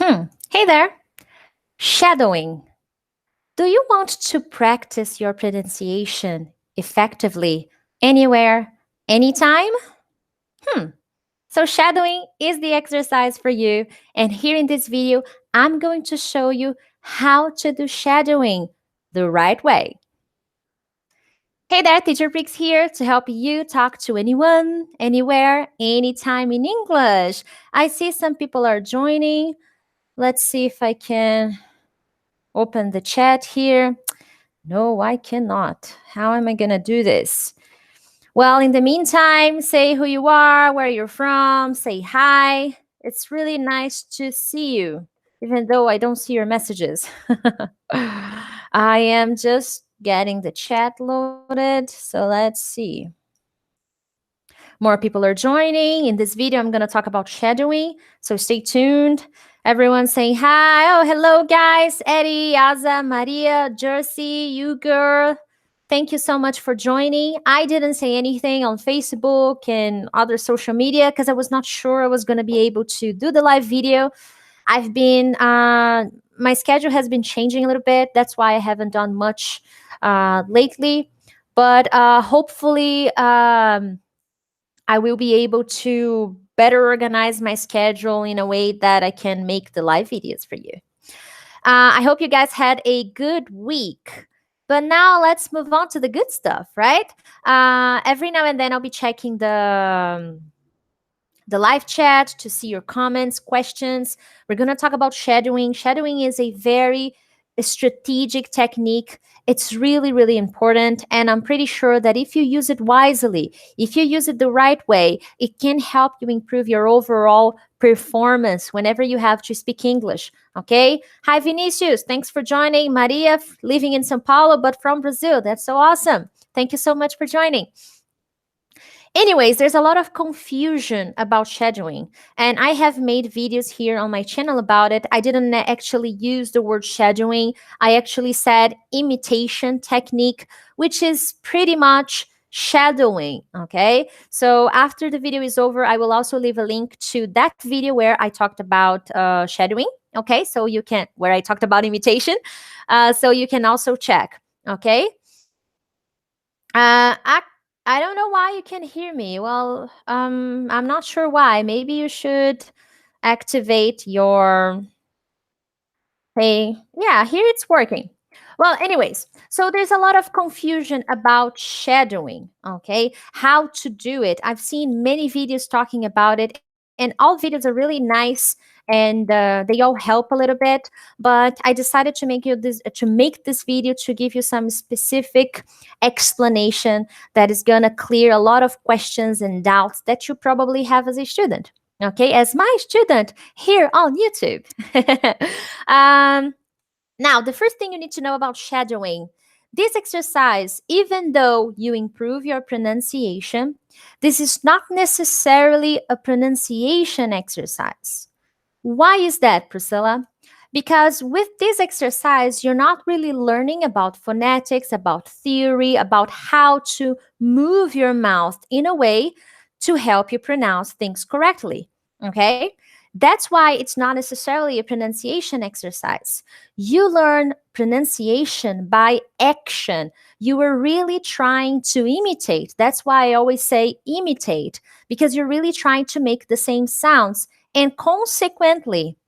Hey there. Shadowing. Do you want to practice your pronunciation effectively anywhere, anytime? Hmm. So, shadowing is the exercise for you. And here in this video, I'm going to show you how to do shadowing the right way. Hey there, Teacher Prix here to help you talk to anyone, anywhere, anytime in English. I see some people are joining. Let's see if I can open the chat here. No, I cannot. How am I going to do this? Well, in the meantime, say who you are, where you're from, say hi. It's really nice to see you, even though I don't see your messages. I am just getting the chat loaded, so let's see. More people are joining. In this video, I'm going to talk about shadowing, so stay tuned. Everyone saying hi. Oh, hello, guys. Eddie, Aza, Maria, Jersey, you girl. Thank you so much for joining. I didn't say anything on Facebook and other social media because I was not sure I was going to be able to do the live video. I've been, my schedule has been changing a little bit. That's why I haven't done much lately. But hopefully, I will be able to better organize my schedule in a way that I can make the live videos for you. I hope you guys had a good week. But now let's move on to the good stuff, right? Every now and then I'll be checking the live chat to see your comments, questions. We're going to talk about shadowing. Shadowing is a very strategic technique. It's really, really important. And I'm pretty sure that if you use it wisely, if you use it the right way, it can help you improve your overall performance whenever you have to speak English. Okay? Hi, Vinicius. Thanks for joining. Maria, living in Sao Paulo, but from Brazil. That's so awesome. Thank you so much for joining. Anyways, there's a lot of confusion about shadowing, and I have made videos here on my channel about it. I didn't actually use the word shadowing. I actually said imitation technique, which is pretty much shadowing, okay? So after the video is over, I will also leave a link to that video where I talked about shadowing, okay? So you can, where I talked about imitation, so you can also check, okay? I don't know why you can hear me. Well, I'm not sure why. Maybe you should activate your. Hey, yeah, here it's working. Well, anyways, so there's a lot of confusion about shadowing, okay? How to do it. I've seen many videos talking about it, and all videos are really nice and they all help a little bit. But I decided to make this video to give you some specific explanation that is gonna clear a lot of questions and doubts that you probably have as a student. Okay, as my student here on YouTube. Now, the first thing you need to know about shadowing, this exercise, even though you improve your pronunciation, this is not necessarily a pronunciation exercise. Why is that, Priscilla? Because with this exercise, you're not really learning about phonetics, about theory, about how to move your mouth in a way to help you pronounce things correctly, okay? That's why it's not necessarily a pronunciation exercise. You learn pronunciation by action. You are really trying to imitate. That's why I always say imitate, because you're really trying to make the same sounds. And consequently,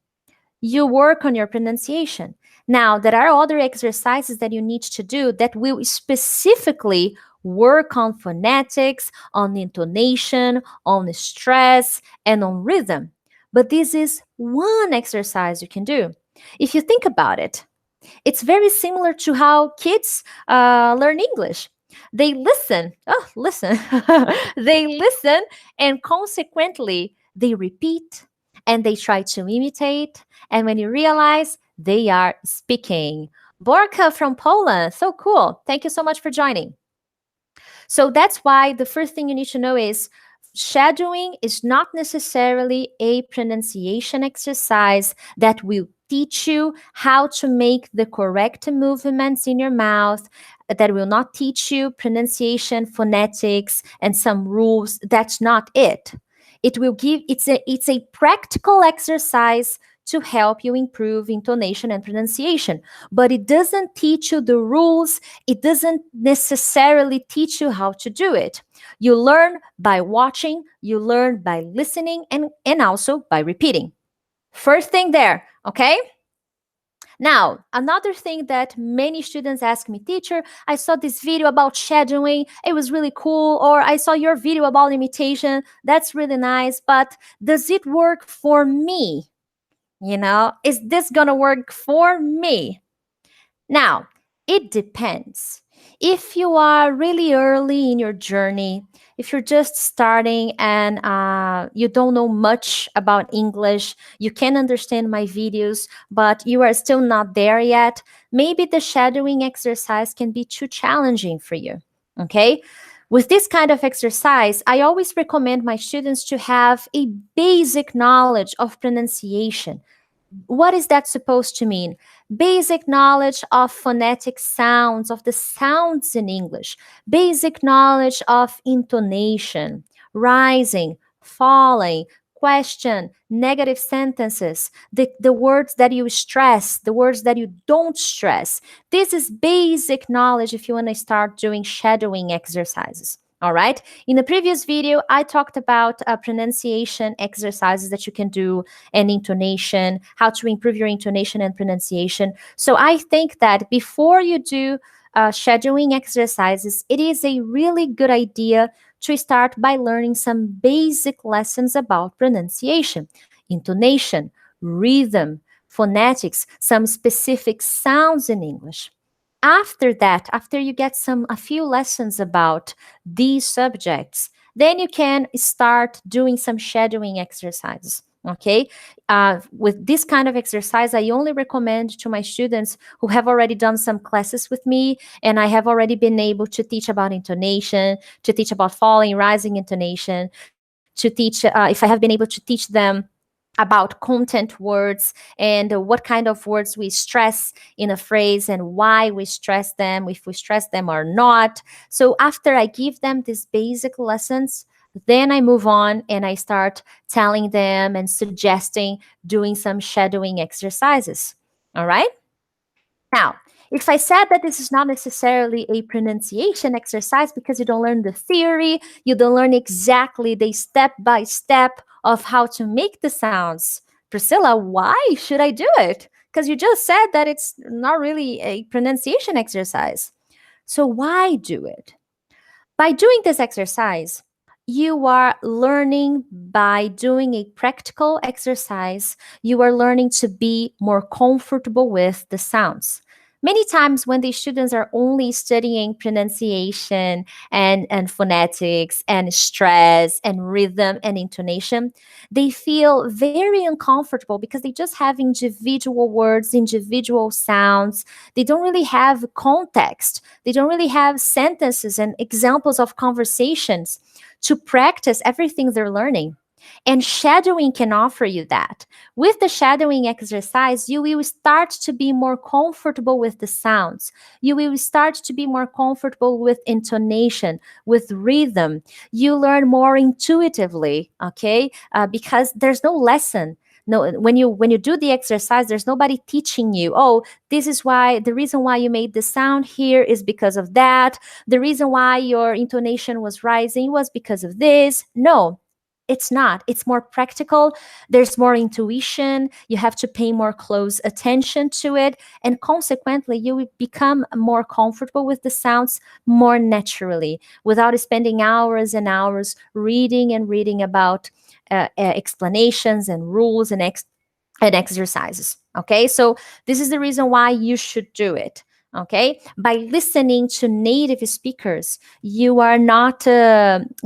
you work on your pronunciation. Now, there are other exercises that you need to do that will specifically work on phonetics, on intonation, on stress, and on rhythm. But this is one exercise you can do. If you think about it, it's very similar to how kids learn English. They listen, they listen, and consequently, they repeat and they try to imitate. And when you realize, they are speaking. Borka from Poland, so cool. Thank you so much for joining. So that's why the first thing you need to know is shadowing is not necessarily a pronunciation exercise that will teach you how to make the correct movements in your mouth, that will not teach you pronunciation, phonetics, and some rules. That's not it. It will give, it's a practical exercise to help you improve intonation and pronunciation. But it doesn't teach you the rules, it doesn't necessarily teach you how to do it. You learn by watching, you learn by listening, and also by repeating. First thing there, okay? Now, another thing that many students ask me, teacher, I saw this video about shadowing. It was really cool. Or I saw your video about imitation. That's really nice. But does it work for me? Is this going to work for me? Now, it depends. If you are really early in your journey, if you're just starting and you don't know much about English, you can understand my videos, but you are still not there yet, maybe the shadowing exercise can be too challenging for you. Okay? With this kind of exercise, I always recommend my students to have a basic knowledge of pronunciation. What is that supposed to mean? Basic knowledge of phonetic sounds, of the sounds in English, basic knowledge of intonation, rising, falling, question, negative sentences, the words that you stress, the words that you don't stress. This is basic knowledge if you want to start doing shadowing exercises. All right. In the previous video, I talked about pronunciation exercises that you can do and intonation, how to improve your intonation and pronunciation. So I think that before you do shadowing exercises, it is a really good idea to start by learning some basic lessons about pronunciation, intonation, rhythm, phonetics, some specific sounds in English. After that, after you get a few lessons about these subjects, then you can start doing some shadowing exercises. Okay, with this kind of exercise, I only recommend to my students who have already done some classes with me, and I have already been able to teach about intonation, to teach about falling, rising intonation, to teach, if I have been able to teach them about content words and what kind of words we stress in a phrase and why we stress them, if we stress them or not. So after I give them these basic lessons, then I move on and I start telling them and suggesting doing some shadowing exercises. All right? Now, if I said that this is not necessarily a pronunciation exercise because you don't learn the theory, you don't learn exactly the step by step of how to make the sounds. Priscilla, why should I do it? Because you just said that it's not really a pronunciation exercise. So why do it? By doing this exercise, you are learning by doing a practical exercise. You are learning to be more comfortable with the sounds. Many times, when the students are only studying pronunciation and phonetics and stress and rhythm and intonation, they feel very uncomfortable because they just have individual words, individual sounds. They don't really have context. They don't really have sentences and examples of conversations to practice everything they're learning. And shadowing can offer you that. With the shadowing exercise, you will start to be more comfortable with the sounds. You will start to be more comfortable with intonation, with rhythm. You learn more intuitively, okay? Because there's no lesson. No, when you do the exercise, there's nobody teaching you, oh, this is why, the reason why you made the sound here is because of that. The reason why your intonation was rising was because of this. No, it's not. It's more practical. There's more intuition. You have to pay more close attention to it. And consequently, you will become more comfortable with the sounds more naturally without spending hours and hours reading and reading about explanations and rules and exercises. Okay, so this is the reason why you should do it. Okay, by listening to native speakers, you are not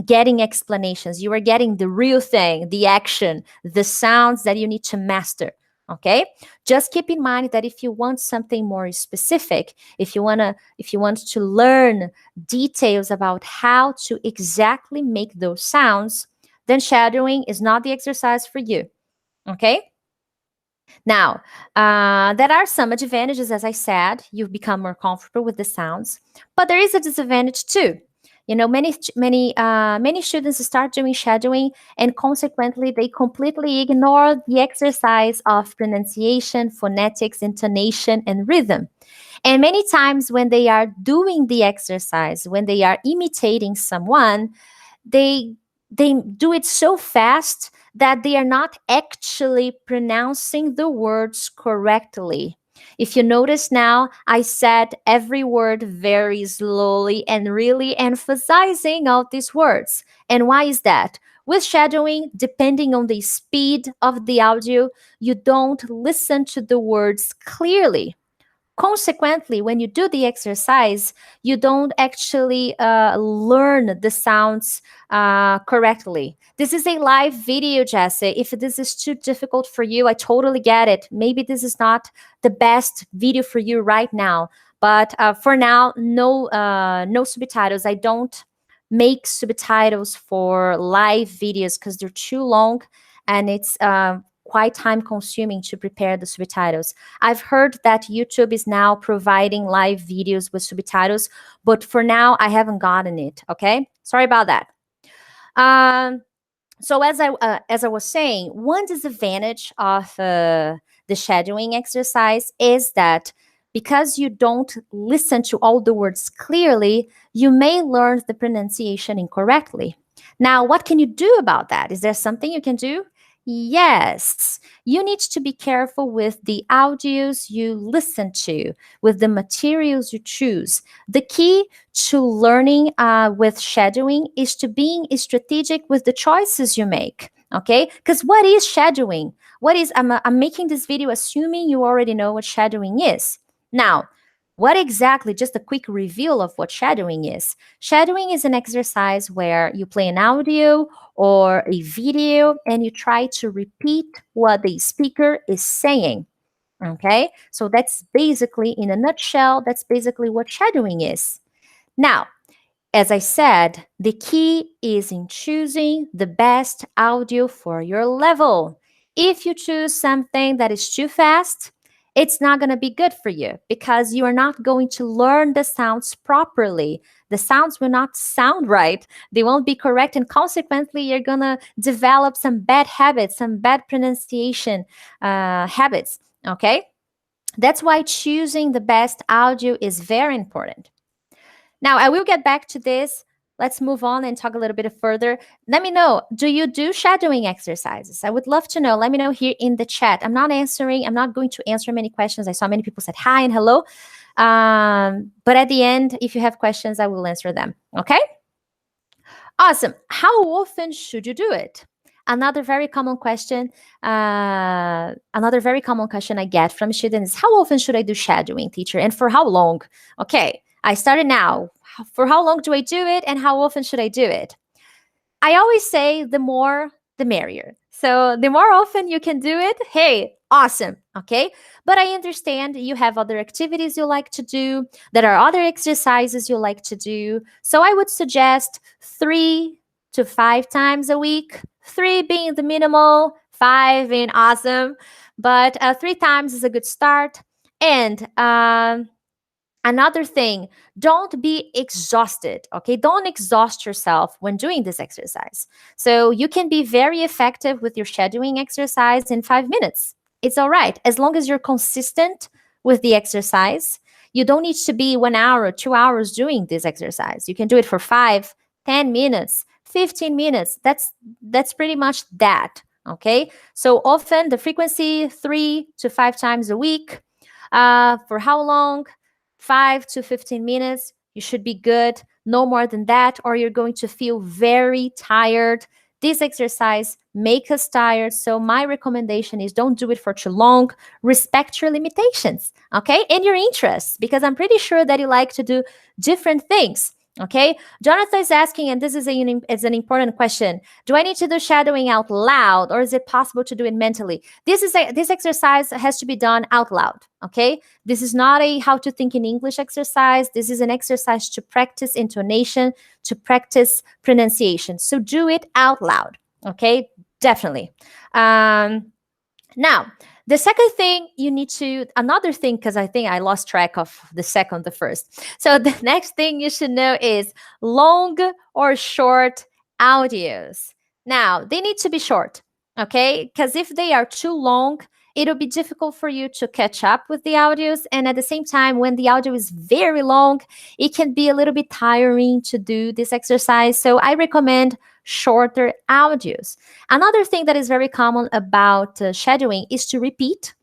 getting explanations, you are getting the real thing, the action, the sounds that you need to master. Okay, just keep in mind that if you want something more specific, if you want to learn details about how to exactly make those sounds, then shadowing is not the exercise for you. Okay. Now, there are some advantages, as I said. You've become more comfortable with the sounds, but there is a disadvantage too. Many students start doing shadowing, and consequently, they completely ignore the exercise of pronunciation, phonetics, intonation, and rhythm. And many times, when they are doing the exercise, when they are imitating someone, they they do it so fast that they are not actually pronouncing the words correctly. If you notice now, I said every word very slowly and really emphasizing all these words. And why is that? With shadowing, depending on the speed of the audio, you don't listen to the words clearly. Consequently, when you do the exercise, you don't actually learn the sounds correctly. This is a live video, Jesse. If this is too difficult for you, I totally get it. Maybe this is not the best video for you right now. But for now, no subtitles. I don't make subtitles for live videos because they're too long, and it's quite time consuming to prepare the subtitles. I've heard that YouTube is now providing live videos with subtitles, but for now, I haven't gotten it. Okay, sorry about that. Um, so as I was saying, one disadvantage of the shadowing exercise is that because you don't listen to all the words clearly, you may learn the pronunciation incorrectly. Now, what can you do about that? Is there something you can do? Yes, you need to be careful with the audios you listen to, with the materials you choose. The key to learning with shadowing is to being strategic with the choices you make. Okay, because what is shadowing? I'm making this video assuming you already know what shadowing is. Now, what exactly, just a quick reveal of what shadowing is. Shadowing is an exercise where you play an audio or a video and you try to repeat what the speaker is saying. Okay, so that's basically, in a nutshell, that's basically what shadowing is. Now, as I said, the key is in choosing the best audio for your level. If you choose something that is too fast, it's not going to be good for you because you are not going to learn the sounds properly. The sounds will not sound right. They won't be correct. And consequently, you're going to develop some bad habits, some bad pronunciation habits. Okay? That's why choosing the best audio is very important. Now, I will get back to this. Let's move on and talk a little bit further. Let me know, do you do shadowing exercises? I would love to know. Let me know here in the chat. I'm not going to answer many questions. I saw many people said hi and hello. But at the end, if you have questions, I will answer them. Okay? Awesome. How often should you do it? Another very common question. Another very common question I get from students is, how often should I do shadowing, teacher, and for how long? Okay, I started now. For how long do I do it, and how often should I do it? I always say the more, the merrier. So the more often you can do it, hey, awesome. Okay. But I understand you have other activities you like to do. There are other exercises you like to do. So I would suggest 3 to 5 times a week. 3 being the minimal, 5 being awesome. But 3 times is a good start. And another thing, don't be exhausted, okay? Don't exhaust yourself when doing this exercise. So you can be very effective with your shadowing exercise in 5 minutes. It's all right, as long as you're consistent with the exercise. You don't need to be 1 hour or 2 hours doing this exercise. You can do it for 5, 10 minutes, 15 minutes. That's pretty much that, okay? So often, the frequency, 3 to 5 times a week. For how long? 5 to 15 minutes. You should be good. No more than that, or you're going to feel very tired. This exercise makes us tired. So my recommendation is, don't do it for too long. Respect your limitations, okay? And your interests, because I'm pretty sure that you like to do different things. Okay, Jonathan is asking, and this is an important question. Do I need to do shadowing out loud, or is it possible to do it mentally? This exercise has to be done out loud. Okay, this is not a how to think in English exercise. This is an exercise to practice intonation, to practice pronunciation. So do it out loud. Okay, definitely. Now, The second thing you need to, another thing, because I think I lost track of the second, the first. So the next thing you should know is long or short audios. Now, they need to be short, okay? Because if they are too long, it'll be difficult for you to catch up with the audios. And at the same time, when the audio is very long, it can be a little bit tiring to do this exercise. So I recommend shorter audios. Another thing that is very common about shadowing is to repeat.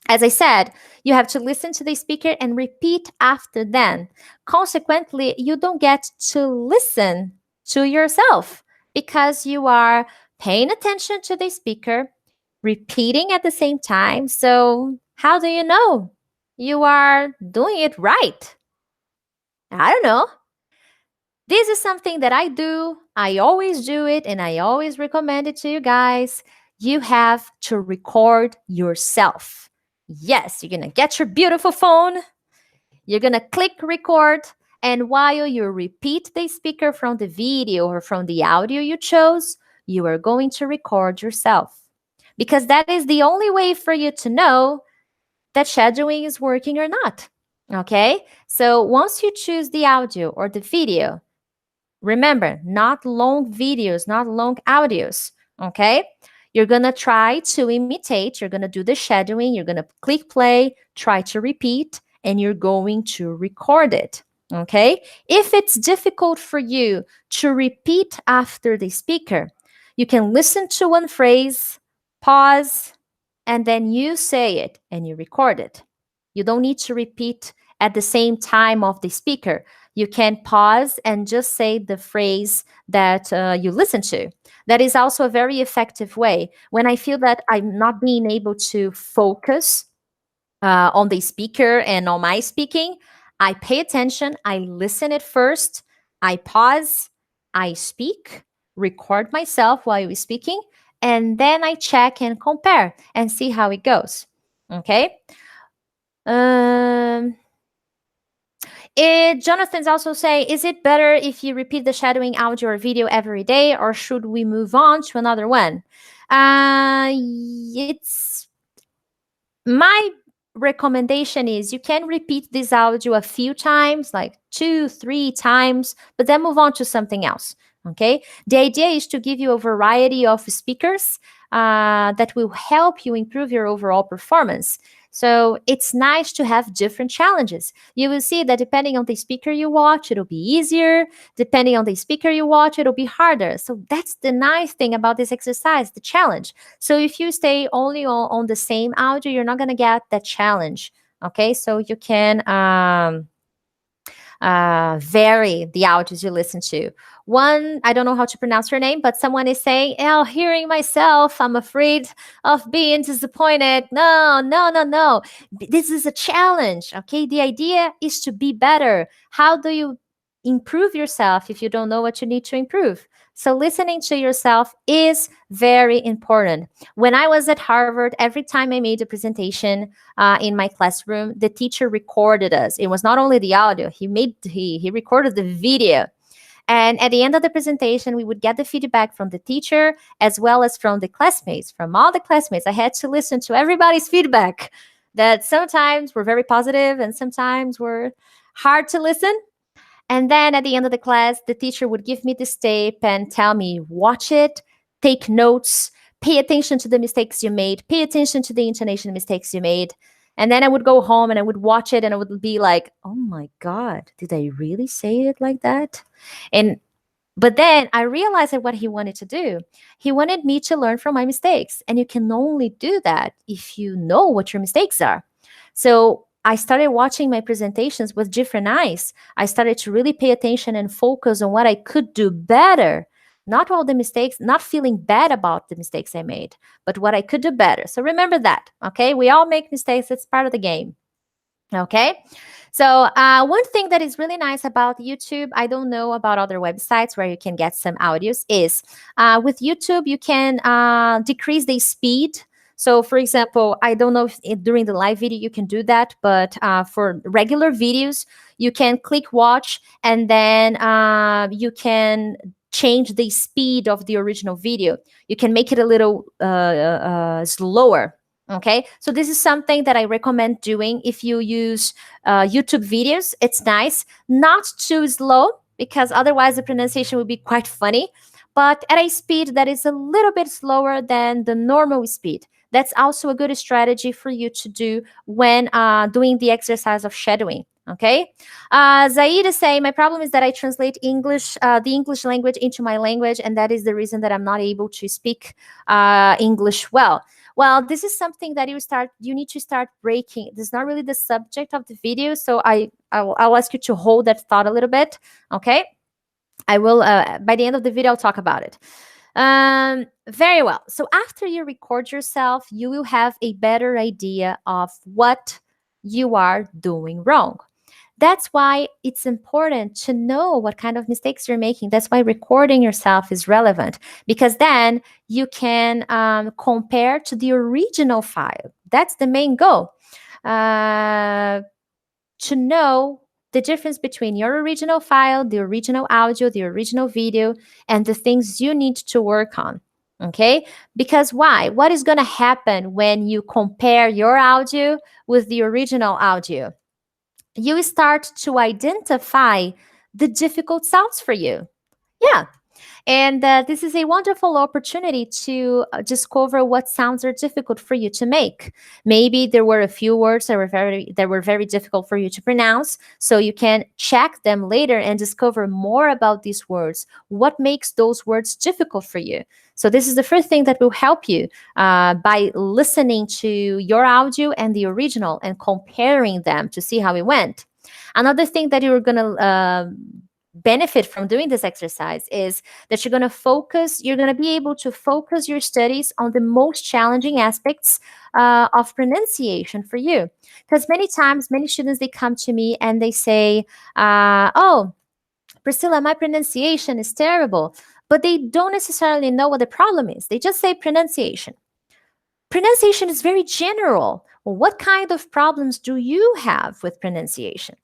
As I said, you have to listen to the speaker and repeat after them. Consequently, you don't get to listen to yourself because you are paying attention to the speaker, repeating at the same time. So, how do you know you are doing it right? I don't know. This is something that I do. I always do it and I always recommend it to you guys. You have to record yourself. Yes, you're going to get your beautiful phone. You're going to click record. And while you repeat the speaker from the video or from the audio you chose, you are going to record yourself. Because that is the only way for you to know that shadowing is working or not. Okay? So once you choose the audio or the video, remember, not long videos, not long audios, okay? You're going to try to imitate, you're going to do the shadowing, you're going to click play, try to repeat, and you're going to record it, okay? If it's difficult for you to repeat after the speaker, you can listen to one phrase, pause, and then you say it and you record it. You don't need to repeat at the same time of the speaker. You can pause and just say the phrase that you listen to. That is also a very effective way. When I feel that I'm not being able to focus on the speaker and on my speaking, I pay attention, I listen at first, I pause, I speak, record myself while you're speaking, and then I check and compare and see how it goes. Okay? Um, Jonathan's also saying, is it better if you repeat the shadowing audio or video every day, or should we move on to another one? It's my recommendation is you can repeat this audio a few times, like 2, 3 times, but then move on to something else. Okay. The idea is to give you a variety of speakers that will help you improve your overall performance. So it's nice to have different challenges. You will see that depending on the speaker you watch, it'll be easier. Depending on the speaker you watch, it'll be harder. So that's the nice thing about this exercise, the challenge. So if you stay only on the same audio, you're not going to get that challenge. Okay, so you can vary the audios you listen to. One, I don't know how to pronounce her name, but someone is saying, oh, hearing myself, I'm afraid of being disappointed. No, no, no, no. This is a challenge, okay? The idea is to be better. How do you improve yourself if you don't know what you need to improve? So listening to yourself is very important. When I was at Harvard, every time I made a presentation in my classroom, the teacher recorded us. It was not only the audio; he recorded the video. And at the end of the presentation, we would get the feedback from the teacher as well as from the classmates, from all the classmates. I had to listen to everybody's feedback that sometimes were very positive and sometimes were hard to listen. And then at the end of the class, the teacher would give me this tape and tell me, watch it, take notes, pay attention to the mistakes you made, pay attention to the intonation mistakes you made. And then I would go home and I would watch it and I would be like, oh my God, did I really say it like that? But then I realized that what he wanted to do, he wanted me to learn from my mistakes. And you can only do that if you know what your mistakes are. So I started watching my presentations with different eyes. I started to really pay attention and focus on what I could do better. Not all the mistakes, not feeling bad about the mistakes I made, but what I could do better. So remember that, okay? We all make mistakes. It's part of the game, okay? So one thing that is really nice about YouTube, I don't know about other websites where you can get some audios, is with YouTube, you can decrease the speed. So for example, I don't know if during the live video you can do that, but for regular videos, you can click watch and then you can change the speed of the original video. You can make it a little slower. Okay, so this is something that I recommend doing if you use YouTube videos. It's nice, not too slow, because otherwise the pronunciation would be quite funny, but at a speed that is a little bit slower than the normal speed. That's also a good strategy for you to do when doing the exercise of shadowing. Okay, Zaid is saying, my problem is that I translate English, the English language into my language, and that is the reason that I'm not able to speak English well. Well, this is something that you need to start breaking. This is not really the subject of the video, so I'll ask you to hold that thought a little bit. Okay, I will by the end of the video I'll talk about it. Very well. So after you record yourself, you will have a better idea of what you are doing wrong. That's why it's important to know what kind of mistakes you're making. That's why recording yourself is relevant, because then you can compare to the original file. That's the main goal. To know the difference between your original file, the original audio, the original video, and the things you need to work on. Okay? Because why? What is going to happen when you compare your audio with the original audio? You start to identify the difficult sounds for you. Yeah, and this is a wonderful opportunity to discover what sounds are difficult for you to make. Maybe there were a few words that were very difficult for you to pronounce, so you can check them later and discover more about these words. What makes those words difficult for you? So this is the first thing that will help you by listening to your audio and the original and comparing them to see how it went. Another thing that you're going to benefit from doing this exercise is that you're going to be able to focus your studies on the most challenging aspects of pronunciation for you. Because many times, many students, they come to me and they say, oh, Priscilla, my pronunciation is terrible, but they don't necessarily know what the problem is. They just say pronunciation. Pronunciation is very general. Well, what kind of problems do you have with pronunciation?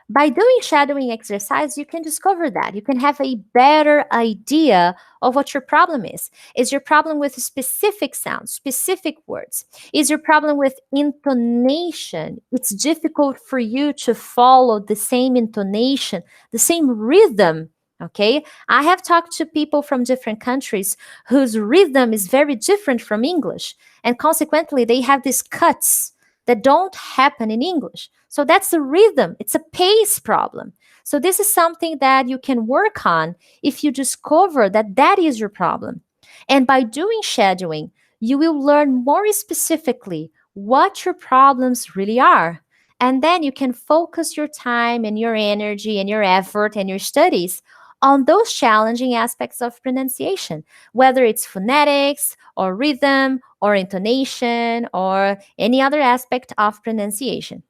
By doing shadowing exercise, you can discover that. You can have a better idea of what your problem is. Is your problem with specific sounds, specific words? Is your problem with intonation? It's difficult for you to follow the same intonation, the same rhythm. Okay, I have talked to people from different countries whose rhythm is very different from English, and consequently, they have these cuts that don't happen in English. So that's a rhythm, it's a pace problem. So this is something that you can work on if you discover that that is your problem. And by doing shadowing, you will learn more specifically what your problems really are. And then you can focus your time and your energy and your effort and your studies on those challenging aspects of pronunciation, whether it's phonetics or rhythm or intonation or any other aspect of pronunciation.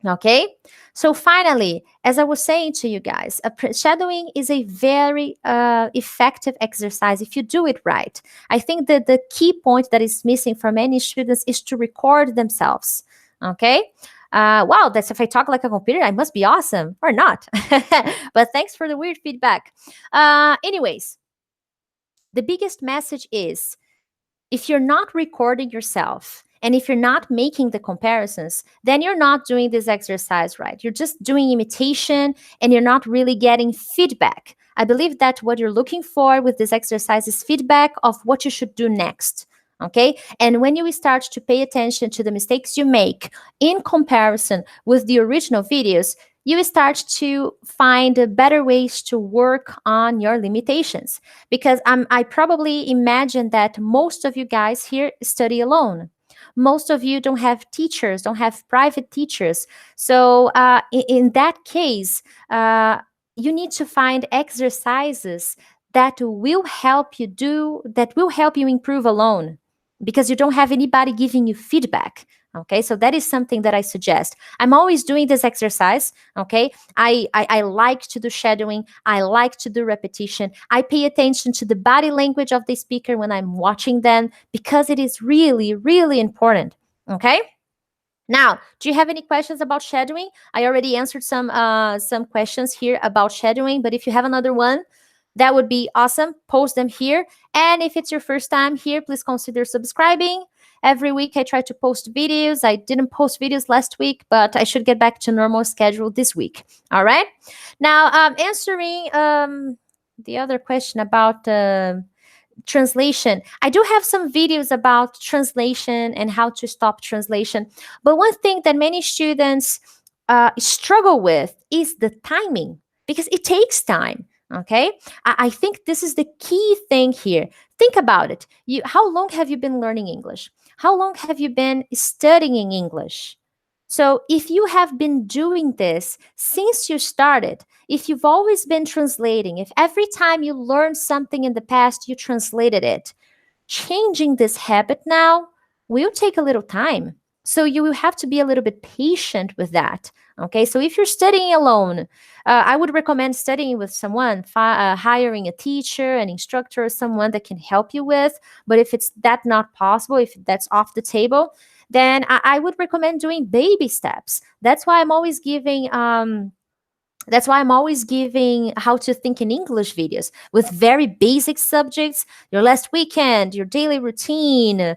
Okay, so finally, as I was saying to you guys, shadowing is a very effective exercise if you do it right. I think that the key point that is missing for many students is to record themselves. Okay, wow, that's if I talk like a computer, I must be awesome or not. But thanks for the weird feedback. Anyways, the biggest message is, if you're not recording yourself and if you're not making the comparisons, then you're not doing this exercise right. You're just doing imitation and you're not really getting feedback. I believe that what you're looking for with this exercise is feedback of what you should do next. Okay. And when you start to pay attention to the mistakes you make in comparison with the original videos, you start to find better ways to work on your limitations. Because I probably imagine that most of you guys here study alone. Most of you don't have teachers, don't have private teachers. So in that case, you need to find exercises that will help you improve alone, because you don't have anybody giving you feedback. Okay, so that is something that I suggest. I'm always doing this exercise. Okay, I like to do shadowing. I like to do repetition. I pay attention to the body language of the speaker when I'm watching them, because it is really, really important. Okay. Now, do you have any questions about shadowing? I already answered some questions here about shadowing, but if you have another one, that would be awesome. Post them here. And if it's your first time here, please consider subscribing. Every week I try to post videos. I didn't post videos last week, but I should get back to normal schedule this week. All right. Now, answering the other question about translation. I do have some videos about translation and how to stop translation. But one thing that many students struggle with is the timing because it takes time. Okay. I think this is the key thing here. Think about it. How long have you been learning English? How long have you been studying English? So, if you have been doing this since you started, if you've always been translating, if every time you learned something in the past, you translated it, changing this habit now will take a little time. So you will have to be a little bit patient with that. Okay. So if you're studying alone, I would recommend studying with someone, hiring a teacher, an instructor, someone that can help you with. But if it's that not possible, if that's off the table, then I would recommend doing baby steps. That's why I'm always giving how to think in English videos with very basic subjects, your last weekend, your daily routine,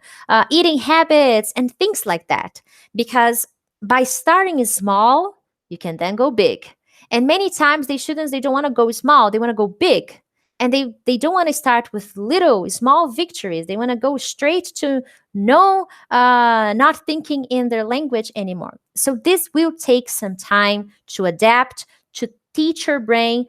eating habits, and things like that. Because by starting small, you can then go big. And many times the students, they don't want to go small, they want to go big. And they don't want to start with little, small victories. They want to go straight to no, not thinking in their language anymore. So this will take some time to adapt, to teach your brain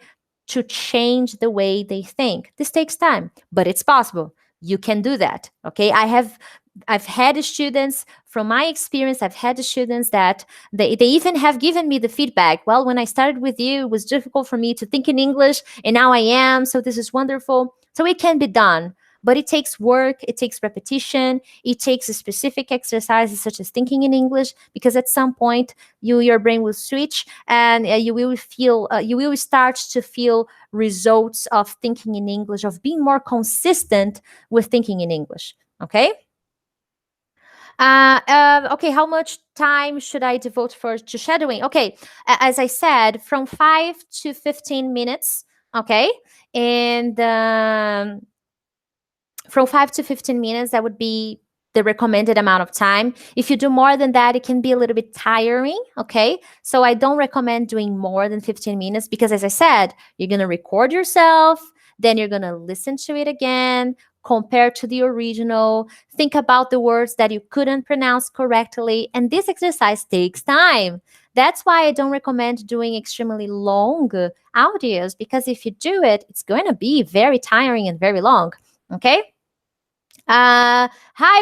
to change the way they think. This takes time, but it's possible. You can do that. Okay. I've had students from my experience, I've had students that they even have given me the feedback. Well, when I started with you, it was difficult for me to think in English, and now I am. So this is wonderful. So it can be done. But it takes work, it takes repetition, it takes specific exercises such as thinking in English, because at some point your brain will switch and you will start to feel results of thinking in English, of being more consistent with thinking in English. Okay. Okay, how much time should I devote to shadowing? Okay, as I said, from 5 to 15 minutes. Okay, and from 5 to 15 minutes, that would be the recommended amount of time. If you do more than that, it can be a little bit tiring. Okay. So I don't recommend doing more than 15 minutes because, as I said, you're going to record yourself, then you're going to listen to it again, compare to the original, think about the words that you couldn't pronounce correctly. And this exercise takes time. That's why I don't recommend doing extremely long audios, because if you do it, it's going to be very tiring and very long. Okay. Hi,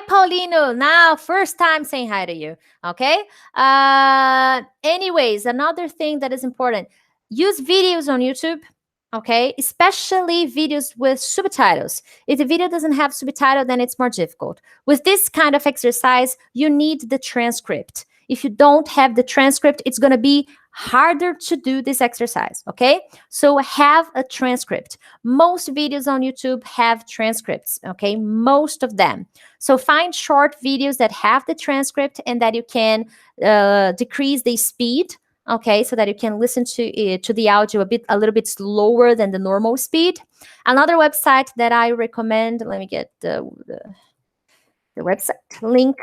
Paulino. Now, first time saying hi to you. Okay. Anyways, another thing that is important: use videos on YouTube. Okay, especially videos with subtitles. If the video doesn't have subtitle, then it's more difficult. With this kind of exercise, you need the transcript. If you don't have the transcript, it's going to be harder to do this exercise. Okay, so have a transcript. Most videos on YouTube have transcripts. Okay, most of them. So find short videos that have the transcript and that you can decrease the speed. Okay, so that you can listen to the audio a little bit slower than the normal speed. Another website that I recommend, let me get the website link,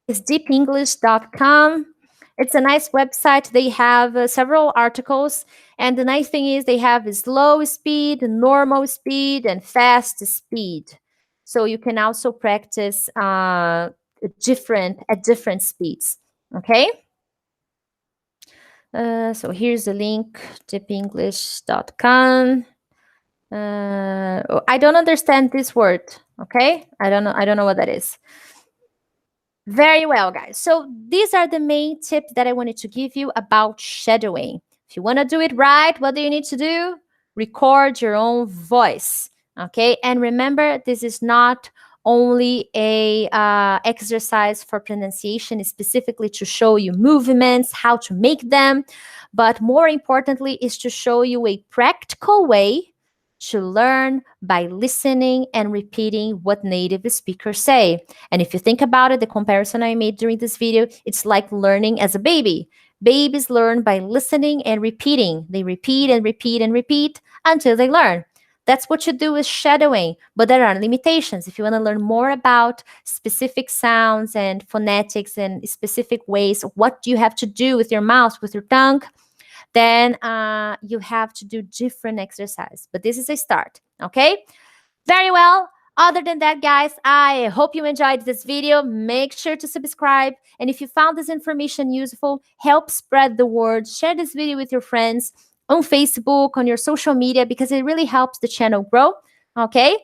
is deepenglish.com. It's a nice website. They have several articles, and the nice thing is they have slow speed, normal speed, and fast speed. So you can also practice at different speeds. Okay. So here's the link, deepenglish.com. I don't understand this word. Okay, I don't know what that is. Very well, guys. So these are the main tips that I wanted to give you about shadowing. If you want to do it right, what do you need to do? Record your own voice. Okay, and remember, this is not only a exercise for pronunciation, specifically to show you movements, how to make them, but more importantly is to show you a practical way to learn by listening and repeating what native speakers say. And if you think about it, the comparison I made during this video, it's like learning as a baby. Babies learn by listening and repeating. They repeat and repeat and repeat until they learn. That's what you do with shadowing. But there are limitations. If you want to learn more about specific sounds and phonetics and specific ways, what you have to do with your mouth, with your tongue, then you have to do different exercise. But this is a start, okay? Very well. Other than that, guys, I hope you enjoyed this video. Make sure to subscribe. And if you found this information useful, help spread the word. Share this video with your friends on Facebook, on your social media, because it really helps the channel grow. Okay?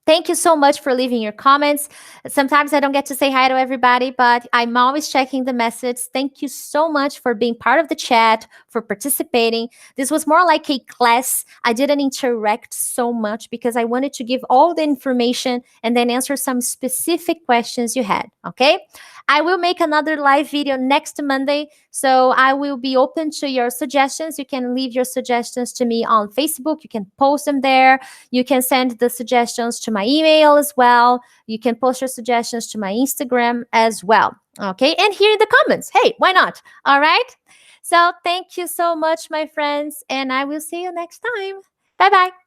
Thank you so much for leaving your comments. Sometimes I don't get to say hi to everybody, but I'm always checking the message. Thank you so much for being part of the chat, for participating. This was more like a class. I didn't interact so much because I wanted to give all the information and then answer some specific questions you had, okay? I will make another live video next Monday, so I will be open to your suggestions. You can leave your suggestions to me on Facebook. You can post them there. You can send the suggestions to my email as well. You can post your suggestions to my Instagram as well. Okay, and here in the comments. Hey, why not? All right. So thank you so much, my friends, and I will see you next time. Bye bye.